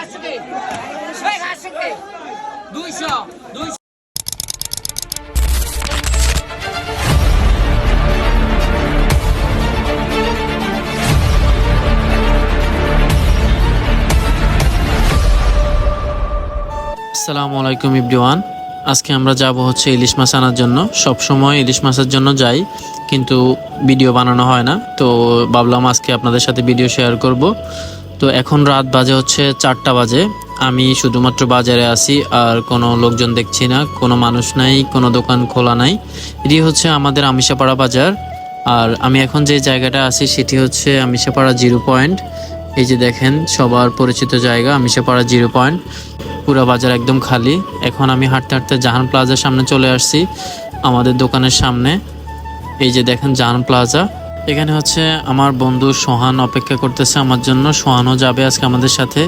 আসসালামু আলাইকুম এভরিওয়ান। আজকে আমরা যাব হচ্ছে ইলিশ মাছ আনার জন্য। সব সময় ইলিশ মাছের জন্য যাই, কিন্তু ভিডিও বানানো হয় না, তো ভাবলাম আজকে আপনাদের সাথে ভিডিও শেয়ার করব। তো এখন রাত বাজে হচ্ছে 4টা বাজে। আমি শুধুমাত্র বাজারে আছি, আর কোনো লোকজন দেখছি না, কোনো মানুষ নাই, কোনো দোকান খোলা নাই। এটি হচ্ছে আমাদের আমিষাপাড়া বাজার। আর আমি এখন যে জায়গাটা আছি সেটি হচ্ছে আমিষাপাড়া 0 পয়েন্ট। এই যে দেখেন, সবার পরিচিত জায়গা আমিষাপাড়া 0 পয়েন্ট। পুরো বাজার একদম খালি। এখন আমি হাঁটতে হাঁটতে জাহান প্লাজার সামনে চলে আসছি, আমাদের দোকানের সামনে। এই যে দেখেন জাহান প্লাজা। এখানে হচ্ছে আমার বন্ধু সোহান অপেক্ষা করতেছে আমার জন্য। সোহানও যাবে আজকে আমাদের সাথে।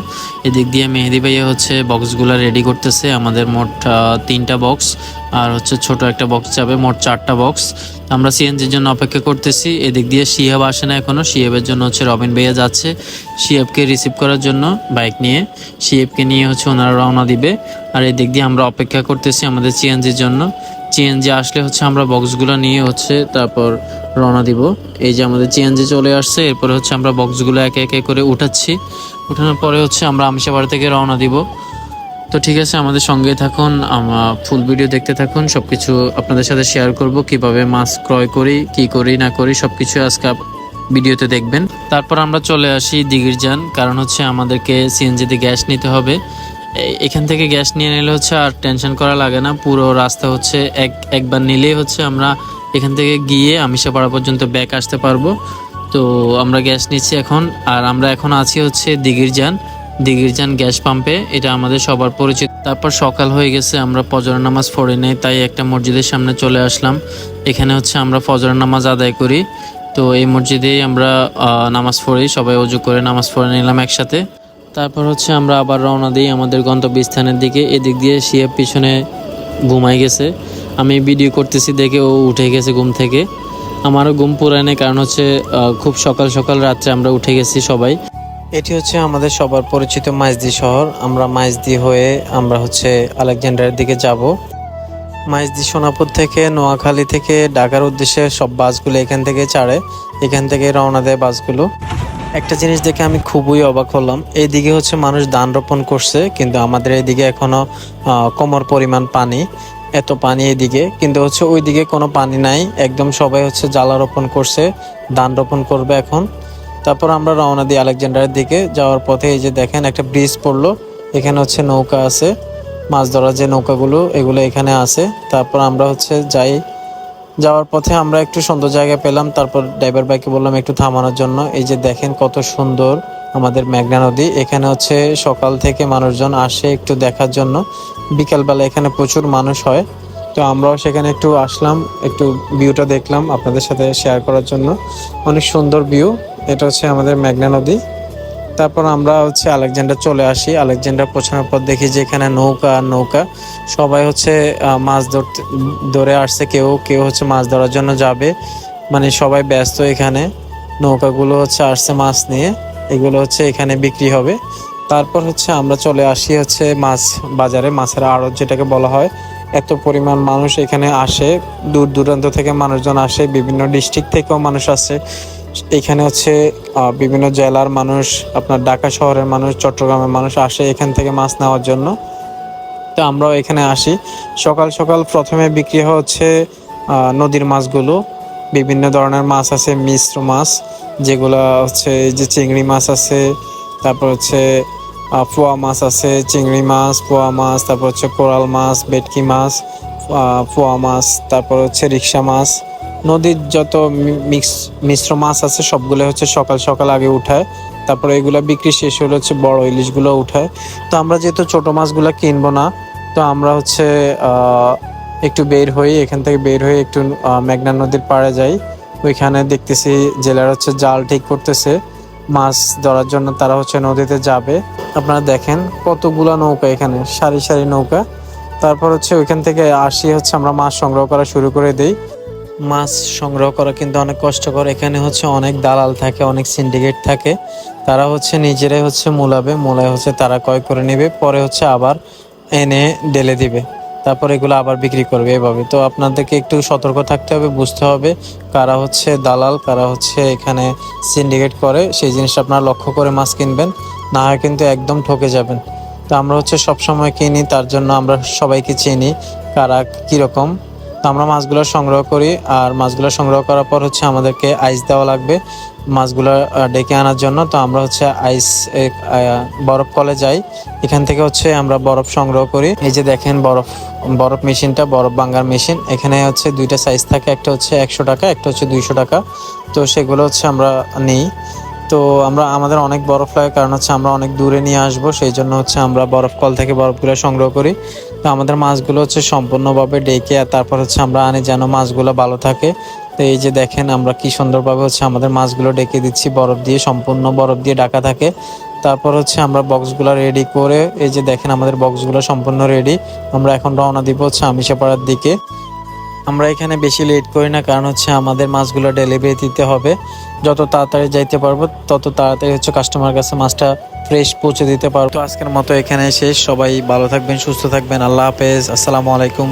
এদিক দিয়ে মেহেদি ভাইয়া হচ্ছে বক্সগুলো রেডি করতেছে। আমাদের মোট 3টা বক্স, আর হচ্ছে ছোট একটা বক্স যাবে, মোট 4টা বক্স। আমরা সিএনজির জন্য অপেক্ষা করতেছি। এদিক দিয়ে শিহাব আসে না এখনও। শিহাবের জন্য হচ্ছে রবিন ভাইয়া যাচ্ছে শিহাবকে রিসিভ করার জন্য বাইক নিয়ে। শিহাবকে নিয়ে হচ্ছে ওনারা রওনা দিবে। আর এদিক দিয়ে আমরা অপেক্ষা করতেছি আমাদের সিএনজির জন্য। সিএনজি আসলে হচ্ছে আমরা বক্সগুলো নিয়ে হচ্ছে তারপর রওনা দিব। এই যে আমাদের সিএনজি চলে আসছে, এরপরে হচ্ছে আমরা বক্সগুলো একে একে করে উঠাচ্ছি। উঠানোর পরে হচ্ছে আমরা আমিষাবাড়ি থেকে রওনা দিব। তো ঠিক আছে, আমাদের সঙ্গেই থাকুন, আমরা ফুল ভিডিও দেখতে থাকুন। সব কিছু আপনাদের সাথে শেয়ার করব, কিভাবে মাছ ক্রয় করি, কি করি না করি, সব কিছু আজকে ভিডিওতে দেখবেন। তারপর আমরা চলে আসি দিঘির যান, কারণ হচ্ছে আমাদেরকে সিএনজিতে গ্যাস নিতে হবে। এখান থেকে গ্যাস নিয়ে নিলে হচ্ছে আর টেনশন করা লাগে না। পুরো রাস্তা হচ্ছে একবার নিলেই হচ্ছে আমরা এখান থেকে গিয়ে আমিষাপাড়া পর্যন্ত ব্যাক আসতে পারবো। তো আমরা গ্যাস নিচ্ছি এখন। আর আমরা এখন আছি হচ্ছে দিঘির যান গ্যাস পাম্পে। এটা আমাদের সবার পরিচিত। তারপর সকাল হয়ে গেছে, আমরা ফজরের নামাজ পড়ি নাই, তাই একটা মসজিদের সামনে চলে আসলাম। এখানে হচ্ছে আমরা ফজরের নামাজ আদায় করি। তো এই মসজিদেই আমরা নামাজ পড়ি, সবাই ওযু করে নামাজ পড়ে নিলাম একসাথে। তারপর হচ্ছে আমরা আবার রওনা দিই আমাদের গন্তব্যস্থানের দিকে। এদিক দিয়ে শিহাব পিছনে ঘুমাই গেছে। আমি ভিডিও করতেছি দেখে ও উঠে গেছে ঘুম থেকে। আমারও ঘুম পুরায় নেই, কারণ হচ্ছে খুব সকাল সকাল রাত্রে আমরা উঠে গেছি সবাই। এটি হচ্ছে আমাদের সবার পরিচিত মাইজদি শহর। আমরা মাইজদি হয়ে আমরা হচ্ছে আলেকজান্ডারের দিকে যাব। মাইজদি সোনাপুর থেকে, নোয়াখালী থেকে ঢাকার উদ্দেশ্যে সব বাসগুলো এখান থেকে ছাড়ে, এখান থেকে রওনা দেয় বাসগুলো। একটা জিনিস দেখে আমি খুবই অবাক হলাম। এইদিকে হচ্ছে মানুষ ধান রোপণ করছে, কিন্তু আমাদের এইদিকে এখনো কোমর পরিমাণ পানি, এত পানি এইদিকে, কিন্তু হচ্ছে ওইদিকে কোনো পানি নাই। একদম সবাই হচ্ছে জ্বালা রোপণ করছে, ধান রোপণ করবে এখন। তারপর আমরা রওনা দিই আলেকজান্ডারের দিকে। যাওয়ার পথে এই যে দেখেন একটা ব্রিজ পড়লো, এখানে হচ্ছে নৌকা আছে, মাছ ধরার যে নৌকাগুলো এগুলো এখানে আছে। তারপর আমরা হচ্ছে যাওয়ার পথে আমরা একটু সুন্দর জায়গা পেলাম। তারপর ড্রাইভার ভাইকে বললাম একটু থামানোর জন্য। এই যে দেখেন কত সুন্দর আমাদের মেঘনা নদী। এখানে হচ্ছে সকাল থেকে মানুষজন আসে একটু দেখার জন্য। বিকালবেলা এখানে প্রচুর মানুষ হয়, তো আমরাও সেখানে একটু আসলাম, একটু ভিউটা দেখলাম আপনাদের সাথে শেয়ার করার জন্য। অনেক সুন্দর ভিউ। এটা হচ্ছে আমাদের মেঘনা নদী। তারপর আমরা হচ্ছে আলেকজান্ডার চলে আসি। আলেকজান্ডার পৌঁছানোর পর দেখি যে এখানে নৌকা সবাই হচ্ছে মাছ ধরে আসছে। কেউ হচ্ছে মাছ ধরার জন্য যাবে, মানে সবাই ব্যস্ত। এখানে নৌকাগুলো হচ্ছে আসছে মাছ নিয়ে, এগুলো হচ্ছে এখানে বিক্রি হবে। তারপর হচ্ছে আমরা চলে আসি হচ্ছে মাছ বাজারে, মাছের আড়ত যেটাকে বলা হয়। এত পরিমাণ মানুষ এখানে আসে, দূর দূরান্ত থেকে মানুষজন আসে, বিভিন্ন ডিস্ট্রিক্ট থেকেও মানুষ আসে এখানে হচ্ছে। বিভিন্ন জেলার মানুষ, আপনার ঢাকা শহরের মানুষ, চট্টগ্রামের মানুষ আসে এখান থেকে মাছ নেওয়ার জন্য। তো আমরাও এখানে আসি। সকাল সকাল প্রথমে বিক্রি হচ্ছে নদীর মাছগুলো। বিভিন্ন ধরনের মাছ আছে, মিশ্র মাছ, যেগুলো হচ্ছে যে চিংড়ি মাছ আছে, তারপর হচ্ছে পোয়া মাছ আছে, চিংড়ি মাছ, পোয়া মাছ, তারপর হচ্ছে কোরাল মাছ, ভেটকি মাছ, পোয়া মাছ, তারপর হচ্ছে রিকশা মাছ। নদীর যত মিশ্র মাছ আছে সবগুলো হচ্ছে সকাল সকাল আগে উঠায়। তারপরে এগুলো বিক্রি শেষ হলে হচ্ছে বড় ইলিশগুলো উঠায়। তো আমরা যেহেতু ছোট মাছগুলো কিনবো না, তো আমরা হচ্ছে একটু এখান থেকে বের হয়ে একটু মেঘনা নদীর পাড়ে যাই। ওইখানে দেখতেছি জেলেরা হচ্ছে জাল ঠিক করতেছে মাছ ধরার জন্য। তারা হচ্ছে নদীতে যাবে। আপনারা দেখেন কতগুলা নৌকা, এখানে সারি সারি নৌকা। তারপর হচ্ছে ওইখান থেকে আসি হচ্ছে আমরা মাছ সংগ্রহ করা শুরু করে দিই। মাছ সংগ্রহ করা কিন্তু অনেক কষ্টকর। এখানে হচ্ছে অনেক দালাল থাকে, অনেক সিন্ডিকেট থাকে। তারা হচ্ছে নিজেরাই হচ্ছে মূলায় হচ্ছে তারা ক্রয় করে নেবে, পরে হচ্ছে আবার এনে ঢেলে দিবে, তারপর এগুলো আবার বিক্রি করবে এভাবে। তো আপনাদেরকে একটু সতর্ক থাকতে হবে, বুঝতে হবে কারা হচ্ছে দালাল, কারা হচ্ছে এখানে সিন্ডিকেট করে। সেই জিনিসটা আপনারা লক্ষ্য করে মাছ কিনবেন, না হয় কিন্তু একদম ঠকে যাবেন। তো আমরা হচ্ছে সবসময় কিনি, তার জন্য আমরা সবাইকে চিনি কারা কীরকম। তো আমরা মাছগুলো সংগ্রহ করি, আর মাছগুলো সংগ্রহ করার পর হচ্ছে আমাদেরকে আইস দেওয়া লাগবে মাছগুলো ডেকে আনার জন্য। তো আমরা হচ্ছে আইস বরফ কলে যাই, এখান থেকে হচ্ছে আমরা বরফ সংগ্রহ করি। এই যে দেখেন বরফ মেশিনটা, বরফ ভাঙার মেশিন। এখানে হচ্ছে দুইটা সাইজ থাকে, একটা হচ্ছে 100 টাকা, একটা হচ্ছে 200 টাকা। তো সেগুলো হচ্ছে আমরা নিই। তো আমাদের অনেক বরফ লাগে, কারণ হচ্ছে আমরা অনেক দূরে নিয়ে আসবো, সেই জন্য হচ্ছে আমরা বরফ কল থেকে বরফগুলো সংগ্রহ করি। তো আমাদের মাছগুলো হচ্ছে সম্পূর্ণভাবে ডেকে আর তারপর হচ্ছে আমরা আনি, যেন মাছগুলো ভালো থাকে। তো এই যে দেখেন আমরা কি সুন্দরভাবে হচ্ছে আমাদের মাছগুলো ডেকে দিচ্ছি বরফ দিয়ে, সম্পূর্ণ বরফ দিয়ে ঢাকা থাকে। তারপর হচ্ছে আমরা বক্সগুলো রেডি করে, এই যে দেখেন আমাদের বক্সগুলো সম্পূর্ণ রেডি। আমরা এখন রওনা দিব হচ্ছে আমিষাপাড়ার দিকে। আমরা এখানে বেশি লেট করি না, কারণ হচ্ছে আমাদের মাছগুলো ডেলিভারি দিতে হবে। যত তাড়াতাড়ি যাইতে পারবো তত তাড়াতাড়ি হচ্ছে কাস্টমার কাছে মাছটা ফ্রেশ পৌঁছে দিতে পারবো। তো আজকের মতো এখানে শেষ। সবাই ভালো থাকবেন, সুস্থ থাকবেন। আল্লাহ হাফেজ, আসসালামু আলাইকুম।